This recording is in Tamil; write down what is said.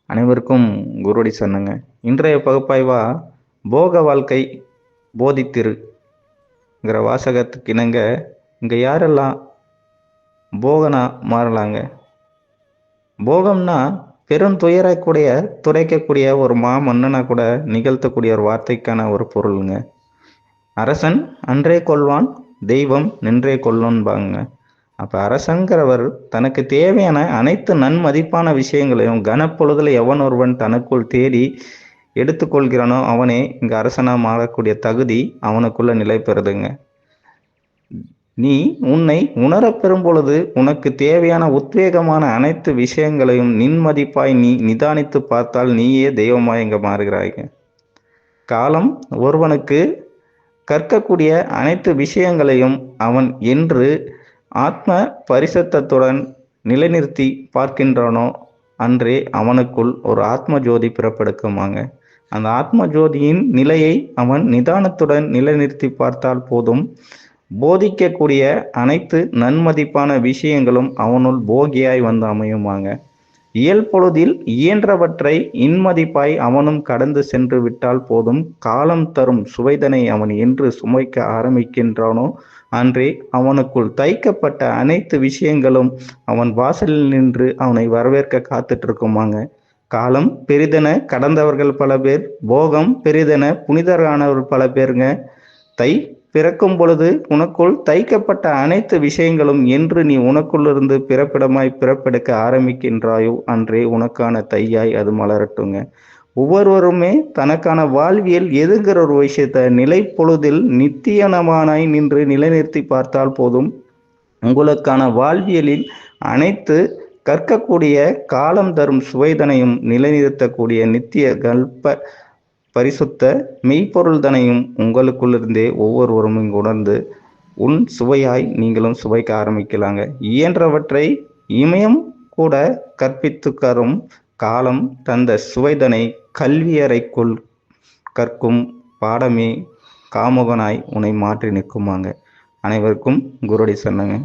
அனைவருக்கும் குருடி சொன்னங்க. இன்றைய பகுப்பாய்வா போக வாழ்க்கை போதித்திருங்கிற வாசகத்துக்கு இணங்க இங்க யாரெல்லாம் போகனா மாறலாங்க. போகம்னா பெரும் துடைக்கக்கூடிய ஒரு மன்னனா கூட நிகழ்த்தக்கூடிய ஒரு வார்த்தைக்கான ஒரு பொருளுங்க. அரசன் அன்றே கொள்வான், தெய்வம் நின்றே கொள்ளும்பாங்க. அப்ப அரசங்கிறவர் தனக்கு தேவையான அனைத்து நன்மதிப்பான விஷயங்களையும் கனப்பொழுதுல எவன் ஒருவன் தனக்குள் தேடி எடுத்துக்கொள்கிறானோ அவனே இங்க அரசனா மாறக்கூடிய தகுதி அவனுக்குள்ள நிலை பெறுதுங்க. நீ உன்னை உணரப்பெறும் பொழுது உனக்கு தேவையான உத்வேகமான அனைத்து விஷயங்களையும் நின்மதிப்பாய் நீ நிதானித்து பார்த்தால் நீயே தெய்வமாய் இங்க மாறுகிறாய்ங்க. காலம் ஒருவனுக்கு கற்கக்கூடிய அனைத்து விஷயங்களையும் அவன் என்று ஆத்ம பரிசுத்தத்துடன் நிலைநிறுத்தி பார்க்கின்றானோ அன்றே அவனுக்குள் ஒரு ஆத்ம ஜோதி பிறப்பெடுக்குமாங்க. அந்த ஆத்ம ஜோதியின் நிலையை அவன் நிதானத்துடன் நிலைநிறுத்தி பார்த்தால் போதும், போதிக்கக்கூடிய அனைத்து நன்மதிப்பான விஷயங்களும் அவனுள் போகியாய் வந்து அமையுமாங்க. இயல்பொழுதில் இயன்றவற்றை இன்மதிப்பாய் அவனும் கடந்து சென்று விட்டால் போதும், காலம் தரும் சுவைதனை அவன் என்று சுமைக்க ஆரம்பிக்கின்றானோ அன்றே அவனுக்குள் தைக்கப்பட்ட அனைத்து விஷயங்களும் அவன் வாசலில் நின்று அவனை வரவேற்க காத்துட்டு இருக்குமாங்க. காலம் பெரிதென கடந்தவர்கள் பல பேர், போகம் பெரிதென புனிதரானவர்கள் பல பேருங்க. தை பிறக்கும் பொழுது உனக்குள் தைக்கப்பட்ட அனைத்து விஷயங்களும் என்று நீ உனக்குள்ளிருந்து பிறப்பிடமாய் பிறப்பெடுக்க ஆரம்பிக்கின்றாயோ அன்றே உனக்கான தையாய் அது மலரட்டுங்க. ஒவ்வொருவருமே தனக்கான வாழ்வியல் எதுங்கிற ஒரு விஷயத்த நிலை பொழுதில் நித்தியனமானாய் நின்று நிலைநிறுத்தி பார்த்தால் போதும், உங்களுக்கான வாழ்வியலில் அனைத்து கற்கக்கூடிய காலம் தரும் சுவைதனையும் நிலைநிறுத்தக்கூடிய நித்திய கல்ப பரிசுத்த மெய்ப்பொருள்தனையும் உங்களுக்குள்ளிருந்தே ஒவ்வொருவரும் இங்கு உணர்ந்து உன் சுவையாய் நீங்களும் சுவைக்க ஆரம்பிக்கலாங்க. இயன்றவற்றை இமயம் கூட கற்பித்துக்கரும் காலம் தந்த சுவைதனை கல்வியறைக்குள் கற்கும் பாடமே காமுகனாய் உன்னை மாற்றி நிற்குமாங்க. அனைவருக்கும் குருடி சொன்னங்க.